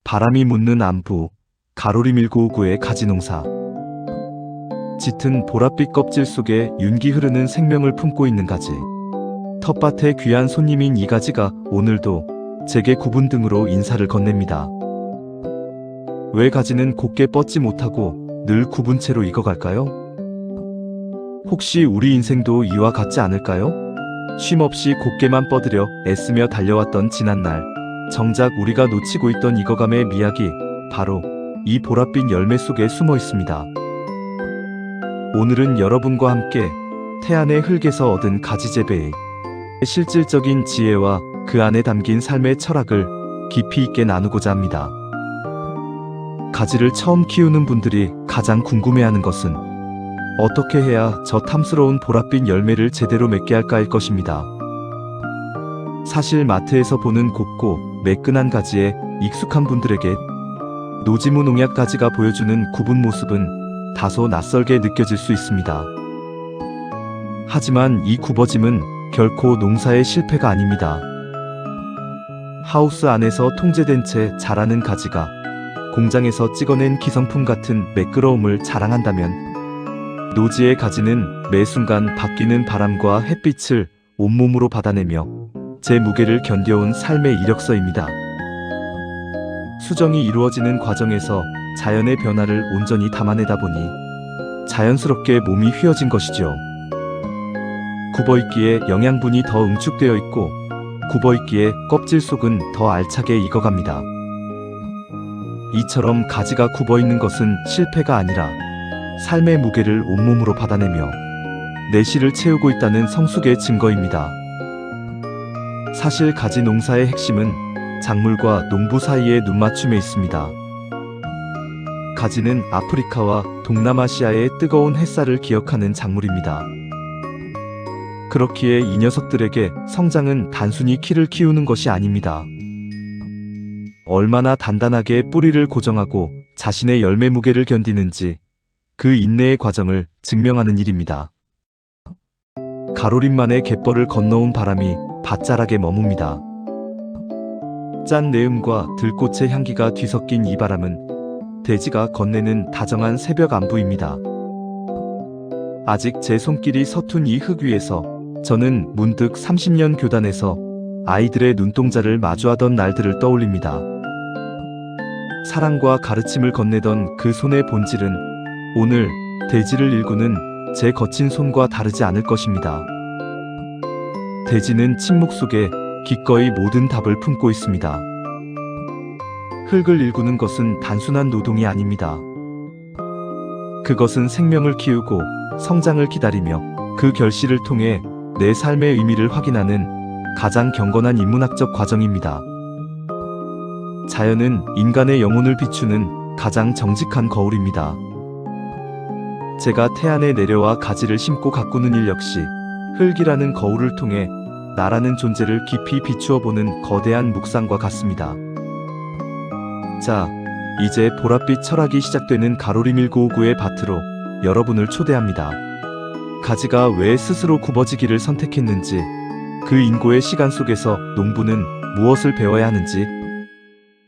바람이 묻는 안부, 가로리 1959의 가지농사. 짙은 보랏빛 껍질 속에 윤기 흐르는 생명을 품고 있는 가지. 텃밭의 귀한 손님인 이 가지가 오늘도 제게 구분 등으로 인사를 건넵니다. 왜 가지는 곱게 뻗지 못하고 늘 굽은 채로 익어갈까요? 혹시 우리 인생도 이와 같지 않을까요? 쉼없이 곱게만 뻗으려 애쓰며 달려왔던 지난날, 정작 우리가 놓치고 있던 익어감의 미학이 바로 이 보랏빛 열매 속에 숨어 있습니다. 오늘은 여러분과 함께 태안의 흙에서 얻은 가지 재배의 실질적인 지혜와 그 안에 담긴 삶의 철학을 깊이 있게 나누고자 합니다. 가지를 처음 키우는 분들이 가장 궁금해하는 것은 어떻게 해야 저 탐스러운 보랏빛 열매를 제대로 맺게 할까일 것입니다. 사실 마트에서 보는 곱고 매끈한 가지에 익숙한 분들에게 노지무 농약 가지가 보여주는 굽은 모습은 다소 낯설게 느껴질 수 있습니다. 하지만 이 굽어짐은 결코 농사의 실패가 아닙니다. 하우스 안에서 통제된 채 자라는 가지가 공장에서 찍어낸 기성품 같은 매끄러움을 자랑한다면, 노지의 가지는 매 순간 바뀌는 바람과 햇빛을 온몸으로 받아내며 제 무게를 견뎌온 삶의 이력서입니다. 수정이 이루어지는 과정에서 자연의 변화를 온전히 담아내다 보니 자연스럽게 몸이 휘어진 것이죠. 굽어있기에 영양분이 더 응축되어 있고, 굽어있기에 껍질 속은 더 알차게 익어갑니다. 이처럼 가지가 굽어있는 것은 실패가 아니라 삶의 무게를 온몸으로 받아내며 내실을 채우고 있다는 성숙의 증거입니다. 사실 가지 농사의 핵심은 작물과 농부 사이의 눈맞춤에 있습니다. 가지는 아프리카와 동남아시아의 뜨거운 햇살을 기억하는 작물입니다. 그렇기에 이 녀석들에게 성장은 단순히 키를 키우는 것이 아닙니다. 얼마나 단단하게 뿌리를 고정하고 자신의 열매 무게를 견디는지 그 인내의 과정을 증명하는 일입니다. 가로림만의 갯벌을 건너온 바람이 밭자락에 머뭅니다. 짠 내음과 들꽃의 향기가 뒤섞인 이 바람은 대지가 건네는 다정한 새벽 안부입니다. 아직 제 손길이 서툰 이 흙 위에서 저는 문득 30년 교단에서 아이들의 눈동자를 마주하던 날들을 떠올립니다. 사랑과 가르침을 건네던 그 손의 본질은 오늘 대지를 일구는 제 거친 손과 다르지 않을 것입니다. 대지는 침묵 속에 기꺼이 모든 답을 품고 있습니다. 흙을 일구는 것은 단순한 노동이 아닙니다. 그것은 생명을 키우고 성장을 기다리며 그 결실을 통해 내 삶의 의미를 확인하는 가장 경건한 인문학적 과정입니다. 자연은 인간의 영혼을 비추는 가장 정직한 거울입니다. 제가 태안에 내려와 가지를 심고 가꾸는 일 역시 흙이라는 거울을 통해 나라는 존재를 깊이 비추어 보는 거대한 묵상과 같습니다. 자, 이제 보랏빛 철학이 시작되는 가로리 1959의 밭으로 여러분을 초대합니다. 가지가 왜 스스로 굽어지기를 선택했는지, 그 인고의 시간 속에서 농부는 무엇을 배워야 하는지,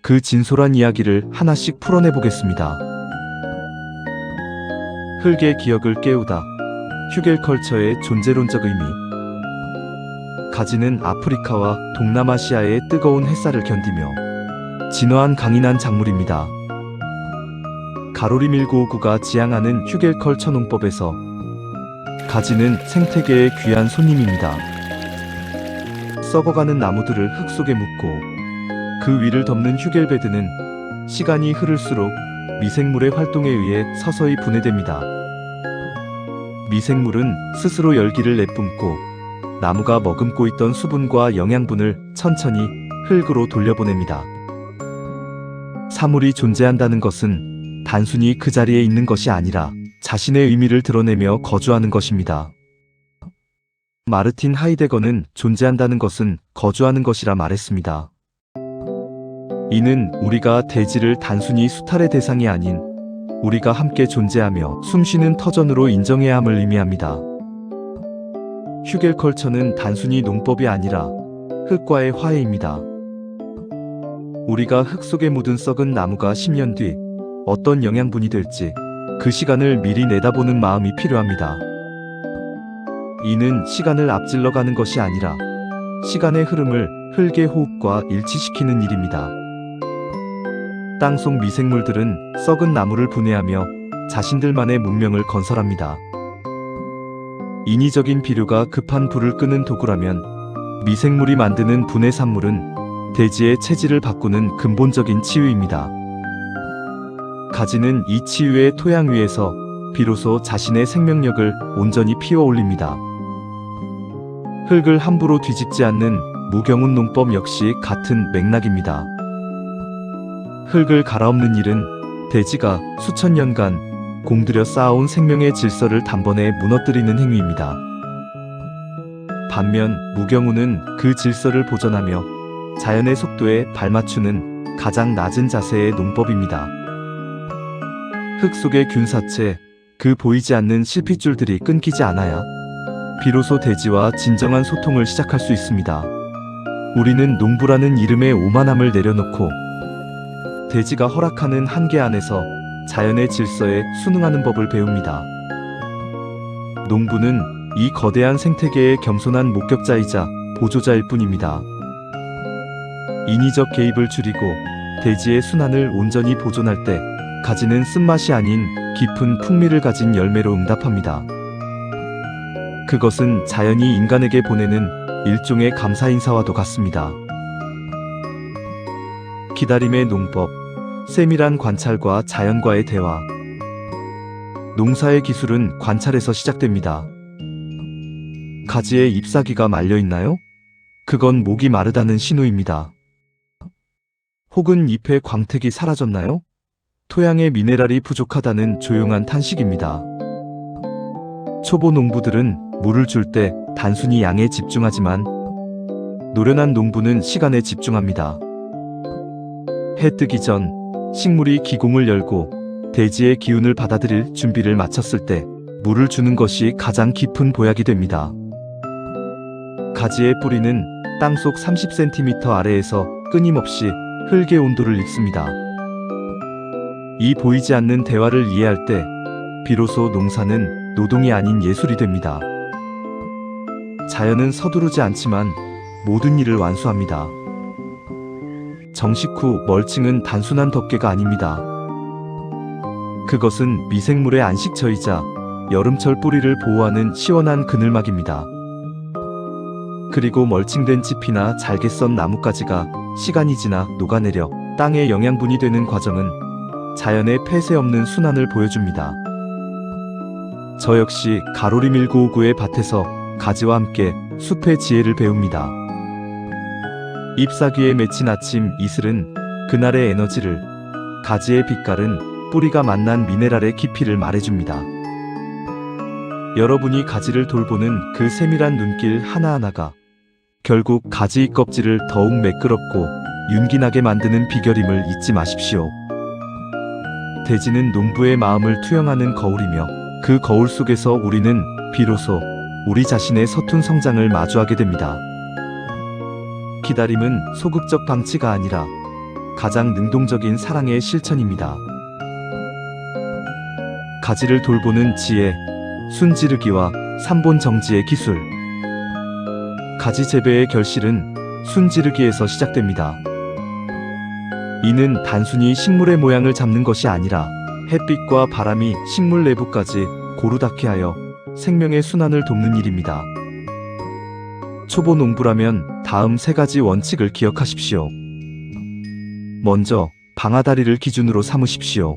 그 진솔한 이야기를 하나씩 풀어내 보겠습니다. 흙의 기억을 깨우다. 휴겔컬처의 존재론적 의미. 가지는 아프리카와 동남아시아의 뜨거운 햇살을 견디며 진화한 강인한 작물입니다. 가로리 1959가 지향하는 휴겔컬처 농법에서 가지는 생태계의 귀한 손님입니다. 썩어가는 나무들을 흙 속에 묻고 그 위를 덮는 휴겔베드는 시간이 흐를수록 미생물의 활동에 의해 서서히 분해됩니다. 미생물은 스스로 열기를 내뿜고 나무가 머금고 있던 수분과 영양분을 천천히 흙으로 돌려보냅니다. 사물이 존재한다는 것은 단순히 그 자리에 있는 것이 아니라 자신의 의미를 드러내며 거주하는 것입니다. 마르틴 하이데거는 존재한다는 것은 거주하는 것이라 말했습니다. 이는 우리가 대지를 단순히 수탈의 대상이 아닌 우리가 함께 존재하며 숨쉬는 터전으로 인정해야 함을 의미합니다. 휴겔컬처는 단순히 농법이 아니라 흙과의 화해입니다. 우리가 흙 속에 묻은 썩은 나무가 10년 뒤 어떤 영양분이 될지 그 시간을 미리 내다보는 마음이 필요합니다. 이는 시간을 앞질러 가는 것이 아니라 시간의 흐름을 흙의 호흡과 일치시키는 일입니다. 땅속 미생물들은 썩은 나무를 분해하며 자신들만의 문명을 건설합니다. 인위적인 비료가 급한 불을 끄는 도구라면 미생물이 만드는 분해 산물은 대지의 체질을 바꾸는 근본적인 치유입니다. 가지는 이 치유의 토양 위에서 비로소 자신의 생명력을 온전히 피워 올립니다. 흙을 함부로 뒤집지 않는 무경운 농법 역시 같은 맥락입니다. 흙을 갈아엎는 일은 대지가 수천 년간 공들여 쌓아온 생명의 질서를 단번에 무너뜨리는 행위입니다. 반면 무경운은 그 질서를 보존하며 자연의 속도에 발맞추는 가장 낮은 자세의 농법입니다. 흙 속의 균사체, 그 보이지 않는 실핏줄들이 끊기지 않아야 비로소 대지와 진정한 소통을 시작할 수 있습니다. 우리는 농부라는 이름의 오만함을 내려놓고 대지가 허락하는 한계 안에서 자연의 질서에 순응하는 법을 배웁니다. 농부는 이 거대한 생태계의 겸손한 목격자이자 보조자일 뿐입니다. 인위적 개입을 줄이고 대지의 순환을 온전히 보존할 때 가지는 쓴맛이 아닌 깊은 풍미를 가진 열매로 응답합니다. 그것은 자연이 인간에게 보내는 일종의 감사 인사와도 같습니다. 기다림의 농법, 세밀한 관찰과 자연과의 대화. 농사의 기술은 관찰에서 시작됩니다. 가지에 잎사귀가 말려 있나요? 그건 목이 마르다는 신호입니다. 혹은 잎의 광택이 사라졌나요? 토양의 미네랄이 부족하다는 조용한 탄식입니다. 초보 농부들은 물을 줄 때 단순히 양에 집중하지만 노련한 농부는 시간에 집중합니다. 해 뜨기 전 식물이 기공을 열고 대지의 기운을 받아들일 준비를 마쳤을 때 물을 주는 것이 가장 깊은 보약이 됩니다. 가지의 뿌리는 땅속 30cm 아래에서 끊임없이 흙의 온도를 읽습니다. 이 보이지 않는 대화를 이해할 때 비로소 농사는 노동이 아닌 예술이 됩니다. 자연은 서두르지 않지만 모든 일을 완수합니다. 정식 후 멀칭은 단순한 덮개가 아닙니다. 그것은 미생물의 안식처이자 여름철 뿌리를 보호하는 시원한 그늘막입니다. 그리고 멀칭된 짚이나 잘게 썬 나뭇가지가 시간이 지나 녹아내려 땅의 영양분이 되는 과정은 자연의 폐쇄 없는 순환을 보여줍니다. 저 역시 가로리 1959의 밭에서 가지와 함께 숲의 지혜를 배웁니다. 잎사귀에 맺힌 아침 이슬은 그날의 에너지를, 가지의 빛깔은 뿌리가 만난 미네랄의 깊이를 말해줍니다. 여러분이 가지를 돌보는 그 세밀한 눈길 하나하나가 결국 가지 껍질을 더욱 매끄럽고 윤기나게 만드는 비결임을 잊지 마십시오. 대지는 농부의 마음을 투영하는 거울이며 그 거울 속에서 우리는 비로소 우리 자신의 서툰 성장을 마주하게 됩니다. 기다림은 소극적 방치가 아니라 가장 능동적인 사랑의 실천입니다. 가지를 돌보는 지혜, 순지르기와 3본 정지의 기술. 가지 재배의 결실은 순지르기에서 시작됩니다. 이는 단순히 식물의 모양을 잡는 것이 아니라 햇빛과 바람이 식물 내부까지 고루 닿게 하여 생명의 순환을 돕는 일입니다. 초보 농부라면 다음 3가지 원칙을 기억하십시오. 먼저, 방아다리를 기준으로 삼으십시오.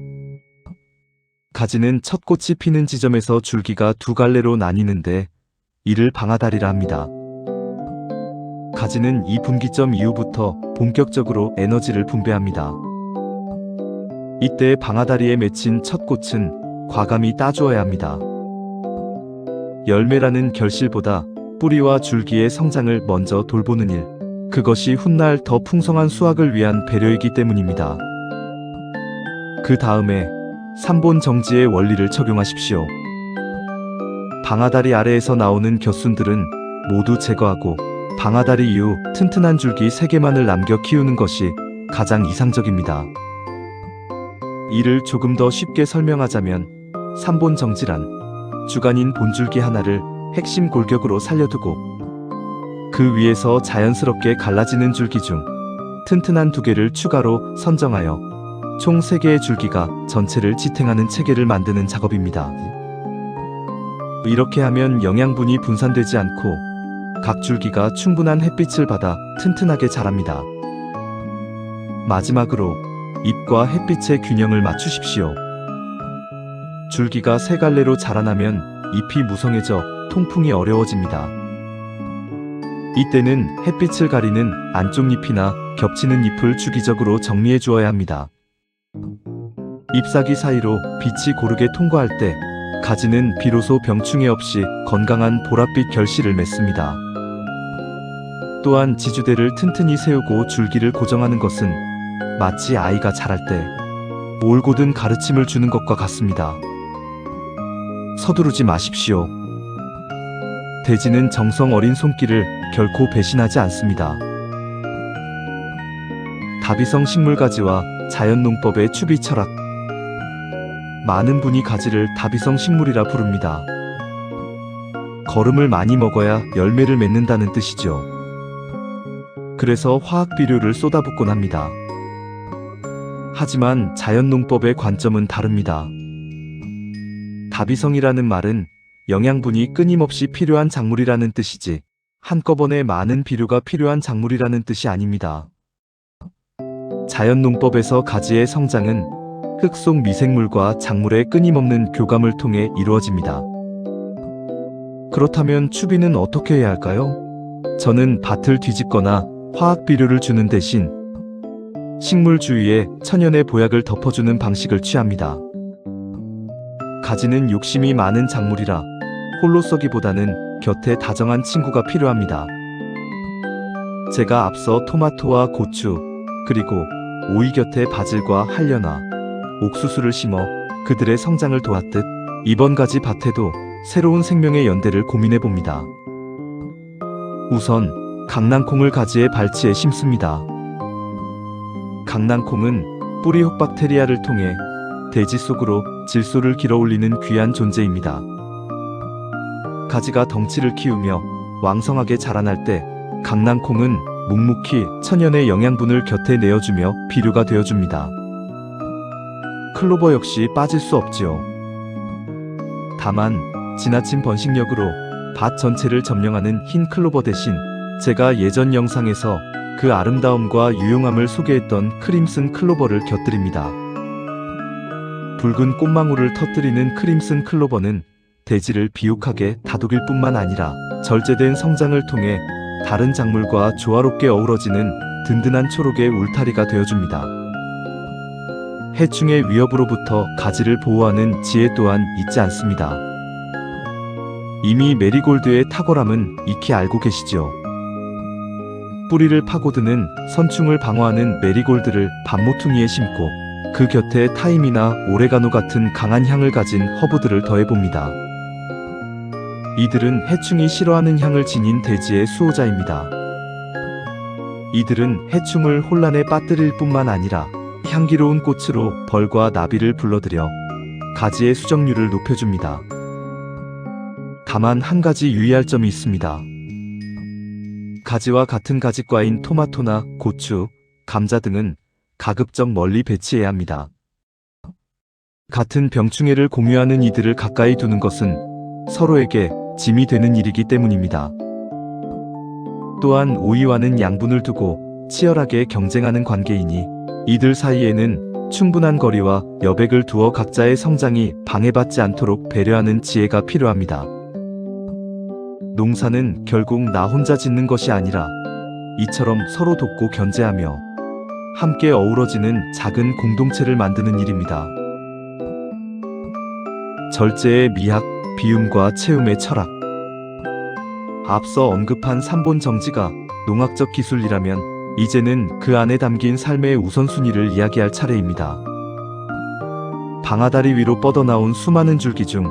가지는 첫 꽃이 피는 지점에서 줄기가 2갈래로 나뉘는데 이를 방아다리라 합니다. 가지는 이 분기점 이후부터 본격적으로 에너지를 분배합니다. 이때 방아다리에 맺힌 첫 꽃은 과감히 따주어야 합니다. 열매라는 결실보다 뿌리와 줄기의 성장을 먼저 돌보는 일, 그것이 훗날 더 풍성한 수확을 위한 배려이기 때문입니다. 그 다음에 3본 정지의 원리를 적용하십시오. 방아다리 아래에서 나오는 곁순들은 모두 제거하고 방아다리 이후 튼튼한 줄기 3개만을 남겨 키우는 것이 가장 이상적입니다. 이를 조금 더 쉽게 설명하자면 3본 정지란 주간인 본줄기 하나를 핵심 골격으로 살려두고 그 위에서 자연스럽게 갈라지는 줄기 중 튼튼한 2개를 추가로 선정하여 총 3개의 줄기가 전체를 지탱하는 체계를 만드는 작업입니다. 이렇게 하면 영양분이 분산되지 않고 각 줄기가 충분한 햇빛을 받아 튼튼하게 자랍니다. 마지막으로 잎과 햇빛의 균형을 맞추십시오. 줄기가 3갈래로 자라나면 잎이 무성해져 통풍이 어려워집니다. 이때는 햇빛을 가리는 안쪽 잎이나 겹치는 잎을 주기적으로 정리해 주어야 합니다. 잎사귀 사이로 빛이 고르게 통과할 때 가지는 비로소 병충해 없이 건강한 보랏빛 결실을 맺습니다. 또한 지주대를 튼튼히 세우고 줄기를 고정하는 것은 마치 아이가 자랄 때 올곧은 가르침을 주는 것과 같습니다. 서두르지 마십시오. 대지는 정성 어린 손길을 결코 배신하지 않습니다. 다비성 식물가지와 자연농법의 추비 철학. 많은 분이 가지를 다비성 식물이라 부릅니다. 거름을 많이 먹어야 열매를 맺는다는 뜻이죠. 그래서 화학 비료를 쏟아붓곤 합니다. 하지만 자연농법의 관점은 다릅니다. 다비성이라는 말은 영양분이 끊임없이 필요한 작물이라는 뜻이지 한꺼번에 많은 비료가 필요한 작물이라는 뜻이 아닙니다. 자연농법에서 가지의 성장은 흙 속 미생물과 작물의 끊임없는 교감을 통해 이루어집니다. 그렇다면 추비는 어떻게 해야 할까요? 저는 밭을 뒤집거나 화학 비료를 주는 대신 식물 주위에 천연의 보약을 덮어주는 방식을 취합니다. 가지는 욕심이 많은 작물이라 홀로 쏘기보다는 곁에 다정한 친구가 필요합니다. 제가 앞서 토마토와 고추, 그리고 오이 곁에 바질과 한려나, 옥수수를 심어 그들의 성장을 도왔듯 이번 가지 밭에도 새로운 생명의 연대를 고민해봅니다. 우선 강낭콩을 가지의 발치에 심습니다. 강낭콩은 뿌리 혹박테리아를 통해 대지 속으로 질소를 길어올리는 귀한 존재입니다. 가지가 덩치를 키우며 왕성하게 자라날 때 강낭콩은 묵묵히 천연의 영양분을 곁에 내어주며 비료가 되어줍니다. 클로버 역시 빠질 수 없지요. 다만 지나친 번식력으로 밭 전체를 점령하는 흰 클로버 대신 제가 예전 영상에서 그 아름다움과 유용함을 소개했던 크림슨 클로버를 곁들입니다. 붉은 꽃망울을 터뜨리는 크림슨 클로버는 대지를 비옥하게 다독일 뿐만 아니라 절제된 성장을 통해 다른 작물과 조화롭게 어우러지는 든든한 초록의 울타리가 되어줍니다. 해충의 위협으로부터 가지를 보호하는 지혜 또한 잊지 않습니다. 이미 메리골드의 탁월함은 익히 알고 계시죠? 뿌리를 파고드는 선충을 방어하는 메리골드를 밭모퉁이에 심고 그 곁에 타임이나 오레가노 같은 강한 향을 가진 허브들을 더해봅니다. 이들은 해충이 싫어하는 향을 지닌 대지의 수호자입니다. 이들은 해충을 혼란에 빠뜨릴 뿐만 아니라 향기로운 꽃으로 벌과 나비를 불러들여 가지의 수정률을 높여줍니다. 다만 한 가지 유의할 점이 있습니다. 가지와 같은 가지과인 토마토나 고추, 감자 등은 가급적 멀리 배치해야 합니다. 같은 병충해를 공유하는 이들을 가까이 두는 것은 서로에게 짐이 되는 일이기 때문입니다. 또한 오이와는 양분을 두고 치열하게 경쟁하는 관계이니 이들 사이에는 충분한 거리와 여백을 두어 각자의 성장이 방해받지 않도록 배려하는 지혜가 필요합니다. 농사는 결국 나 혼자 짓는 것이 아니라 이처럼 서로 돕고 견제하며 함께 어우러지는 작은 공동체를 만드는 일입니다. 절제의 미학, 비움과 채움의 철학. 앞서 언급한 3본 정지가 농학적 기술이라면 이제는 그 안에 담긴 삶의 우선순위를 이야기할 차례입니다. 방아다리 위로 뻗어나온 수많은 줄기 중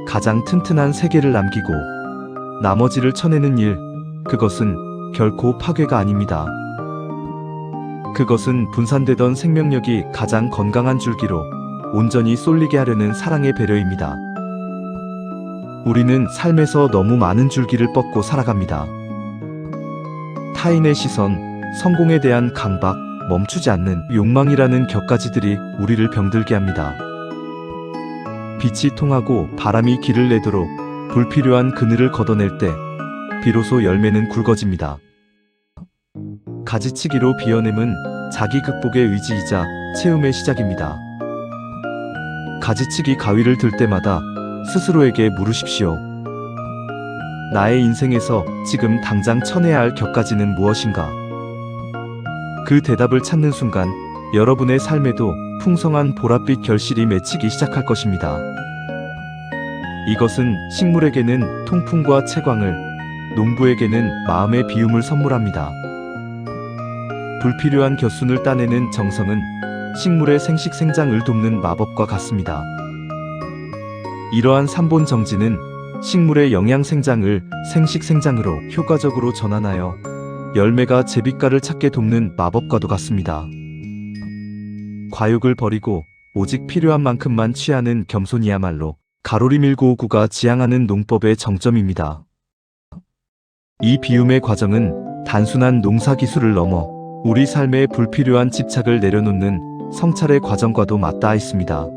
가장 튼튼한 3개를 남기고 나머지를 쳐내는 일, 그것은 결코 파괴가 아닙니다. 그것은 분산되던 생명력이 가장 건강한 줄기로 온전히 쏠리게 하려는 사랑의 배려입니다. 우리는 삶에서 너무 많은 줄기를 뻗고 살아갑니다. 타인의 시선, 성공에 대한 강박, 멈추지 않는 욕망이라는 격가지들이 우리를 병들게 합니다. 빛이 통하고 바람이 길을 내도록 불필요한 그늘을 걷어낼 때 비로소 열매는 굵어집니다. 가지치기로 비워냄은 자기 극복의 의지이자 채움의 시작입니다. 가지치기 가위를 들 때마다 스스로에게 물으십시오. 나의 인생에서 지금 당장 쳐내야 할 격가지는 무엇인가? 그 대답을 찾는 순간 여러분의 삶에도 풍성한 보랏빛 결실이 맺히기 시작할 것입니다. 이것은 식물에게는 통풍과 채광을, 농부에게는 마음의 비움을 선물합니다. 불필요한 겨순을 따내는 정성은 식물의 생식생장을 돕는 마법과 같습니다. 이러한 삼본 정지는 식물의 영양생장을 생식생장으로 효과적으로 전환하여 열매가 제빛깔을 찾게 돕는 마법과도 같습니다. 과욕을 버리고 오직 필요한 만큼만 취하는 겸손이야말로 가로리 1959가 지향하는 농법의 정점입니다. 이 비움의 과정은 단순한 농사 기술을 넘어 우리 삶에 불필요한 집착을 내려놓는 성찰의 과정과도 맞닿아 있습니다.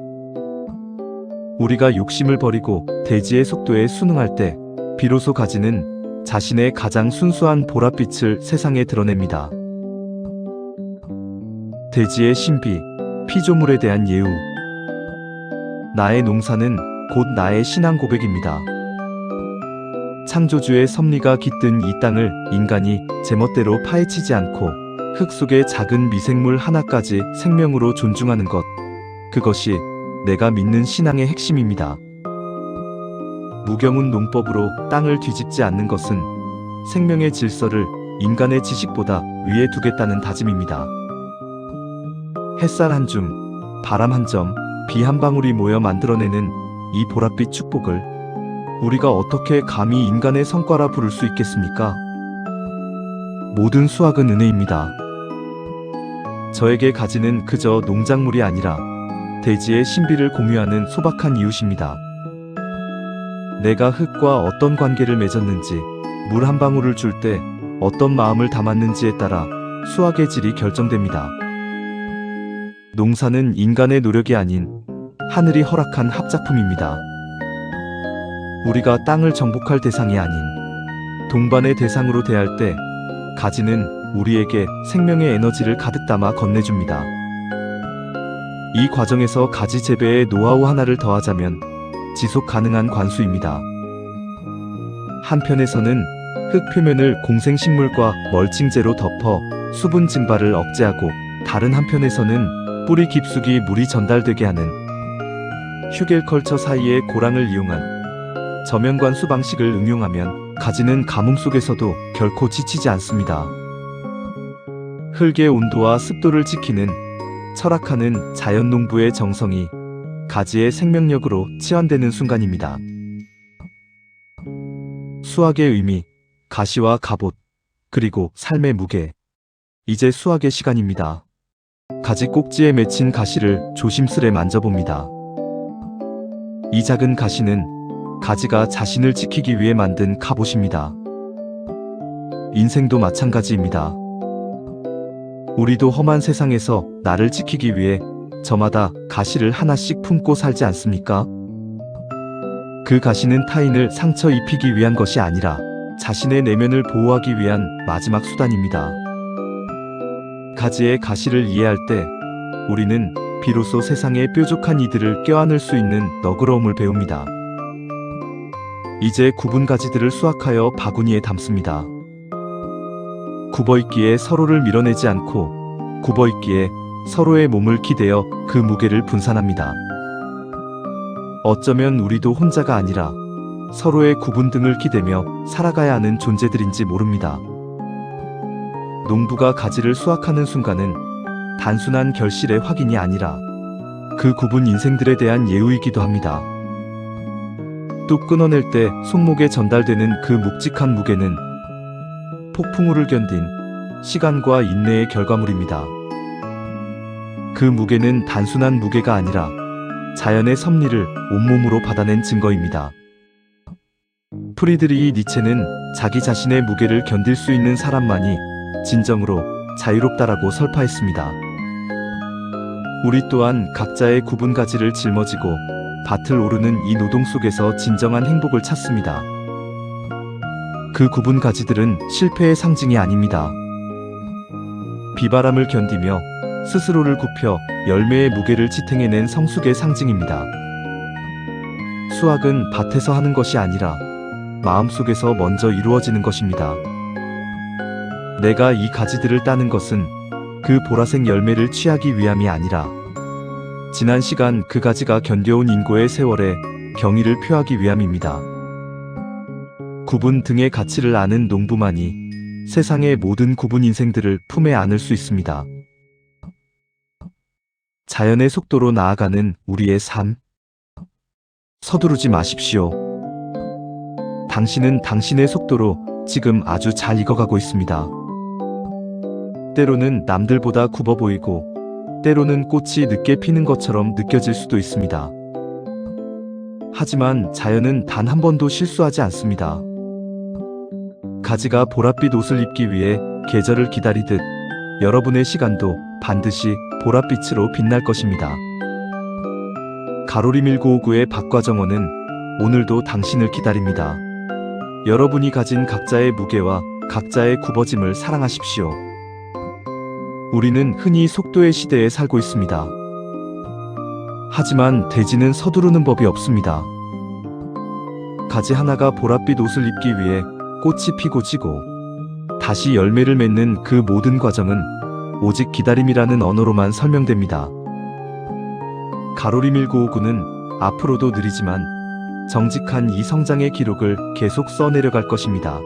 우리가 욕심을 버리고 대지의 속도에 순응할 때 비로소 가지는 자신의 가장 순수한 보랏빛을 세상에 드러냅니다. 대지의 신비, 피조물에 대한 예우. 나의 농사는 곧 나의 신앙 고백입니다. 창조주의 섭리가 깃든 이 땅을 인간이 제멋대로 파헤치지 않고 흙 속의 작은 미생물 하나까지 생명으로 존중하는 것, 그것이 내가 믿는 신앙의 핵심입니다. 무경운 농법으로 땅을 뒤집지 않는 것은 생명의 질서를 인간의 지식보다 위에 두겠다는 다짐입니다. 햇살 한 줌, 바람 한 점, 비 한 방울이 모여 만들어내는 이 보랏빛 축복을 우리가 어떻게 감히 인간의 성과라 부를 수 있겠습니까? 모든 수확은 은혜입니다. 저에게 가지는 그저 농작물이 아니라 대지의 신비를 공유하는 소박한 이웃입니다. 내가 흙과 어떤 관계를 맺었는지, 물 한 방울을 줄 때 어떤 마음을 담았는지에 따라 수확의 질이 결정됩니다. 농사는 인간의 노력이 아닌 하늘이 허락한 합작품입니다. 우리가 땅을 정복할 대상이 아닌 동반의 대상으로 대할 때 가지는 우리에게 생명의 에너지를 가득 담아 건네줍니다. 이 과정에서 가지 재배의 노하우 하나를 더하자면 지속 가능한 관수입니다. 한편에서는 흙 표면을 공생식물과 멀칭제로 덮어 수분 증발을 억제하고, 다른 한편에서는 뿌리 깊숙이 물이 전달되게 하는 휴겔컬처 사이의 고랑을 이용한 저면관수 방식을 응용하면 가지는 가뭄 속에서도 결코 지치지 않습니다. 흙의 온도와 습도를 지키는 철학하는 자연농부의 정성이 가지의 생명력으로 치환되는 순간입니다. 수확의 의미, 가시와 갑옷, 그리고 삶의 무게. 이제 수확의 시간입니다. 가지 꼭지에 맺힌 가시를 조심스레 만져봅니다. 이 작은 가시는 가지가 자신을 지키기 위해 만든 갑옷입니다. 인생도 마찬가지입니다. 우리도 험한 세상에서 나를 지키기 위해 저마다 가시를 하나씩 품고 살지 않습니까? 그 가시는 타인을 상처 입히기 위한 것이 아니라 자신의 내면을 보호하기 위한 마지막 수단입니다. 가지의 가시를 이해할 때 우리는 비로소 세상의 뾰족한 이들을 껴안을 수 있는 너그러움을 배웁니다. 이제 굽은 가지들을 수확하여 바구니에 담습니다. 굽어있기에 서로를 밀어내지 않고 굽어있기에 서로의 몸을 기대어 그 무게를 분산합니다. 어쩌면 우리도 혼자가 아니라 서로의 굽은 등을 기대며 살아가야 하는 존재들인지 모릅니다. 농부가 가지를 수확하는 순간은 단순한 결실의 확인이 아니라 그 굽은 인생들에 대한 예우이기도 합니다. 뚝 끊어낼 때 손목에 전달되는 그 묵직한 무게는 폭풍우를 견딘 시간과 인내의 결과물입니다. 그 무게는 단순한 무게가 아니라 자연의 섭리를 온몸으로 받아낸 증거입니다. 프리드리히 니체는 자기 자신의 무게를 견딜 수 있는 사람만이 진정으로 자유롭다라고 설파했습니다. 우리 또한 각자의 굽은 가지를 짊어지고 밭을 오르는 이 노동 속에서 진정한 행복을 찾습니다. 그 굽은 가지들은 실패의 상징이 아닙니다. 비바람을 견디며 스스로를 굽혀 열매의 무게를 지탱해낸 성숙의 상징입니다. 수확은 밭에서 하는 것이 아니라 마음속에서 먼저 이루어지는 것입니다. 내가 이 가지들을 따는 것은 그 보라색 열매를 취하기 위함이 아니라 지난 시간 그 가지가 견뎌온 인고의 세월에 경의를 표하기 위함입니다. 굽은 등의 가치를 아는 농부만이 세상의 모든 굽은 인생들을 품에 안을 수 있습니다. 자연의 속도로 나아가는 우리의 삶. 서두르지 마십시오. 당신은 당신의 속도로 지금 아주 잘 익어가고 있습니다. 때로는 남들보다 굽어 보이고 때로는 꽃이 늦게 피는 것처럼 느껴질 수도 있습니다. 하지만 자연은 단 한 번도 실수하지 않습니다. 가지가 보랏빛 옷을 입기 위해 계절을 기다리듯 여러분의 시간도 반드시 보랏빛으로 빛날 것입니다. 가로리 1959의 박과정원은 오늘도 당신을 기다립니다. 여러분이 가진 각자의 무게와 각자의 굽어짐을 사랑하십시오. 우리는 흔히 속도의 시대에 살고 있습니다. 하지만 대지는 서두르는 법이 없습니다. 가지 하나가 보랏빛 옷을 입기 위해 꽃이 피고 지고 다시 열매를 맺는 그 모든 과정은 오직 기다림이라는 언어로만 설명됩니다. 가로리 1959는 앞으로도 느리지만 정직한 이 성장의 기록을 계속 써내려갈 것입니다.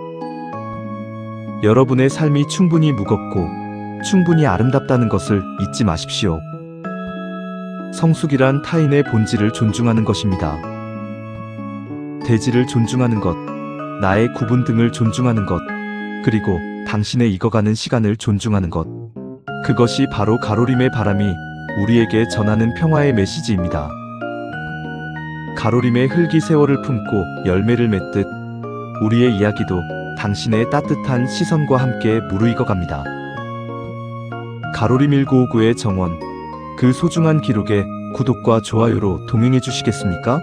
여러분의 삶이 충분히 무겁고 충분히 아름답다는 것을 잊지 마십시오. 성숙이란 타인의 본질을 존중하는 것입니다. 대지를 존중하는 것, 나의 구분 등을 존중하는 것, 그리고 당신의 익어가는 시간을 존중하는 것. 그것이 바로 가로림의 바람이 우리에게 전하는 평화의 메시지입니다. 가로림의 흙이 세월을 품고 열매를 맺듯 우리의 이야기도 당신의 따뜻한 시선과 함께 무르익어갑니다. 가로림 1959의 정원, 그 소중한 기록에 구독과 좋아요로 동행해 주시겠습니까?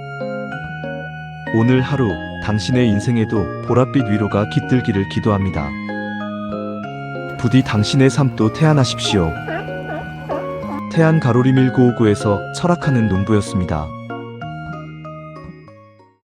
오늘 하루 당신의 인생에도 보랏빛 위로가 깃들기를 기도합니다. 부디 당신의 삶도 태안하십시오. 태안 가로림 1959에서 철학하는 농부였습니다.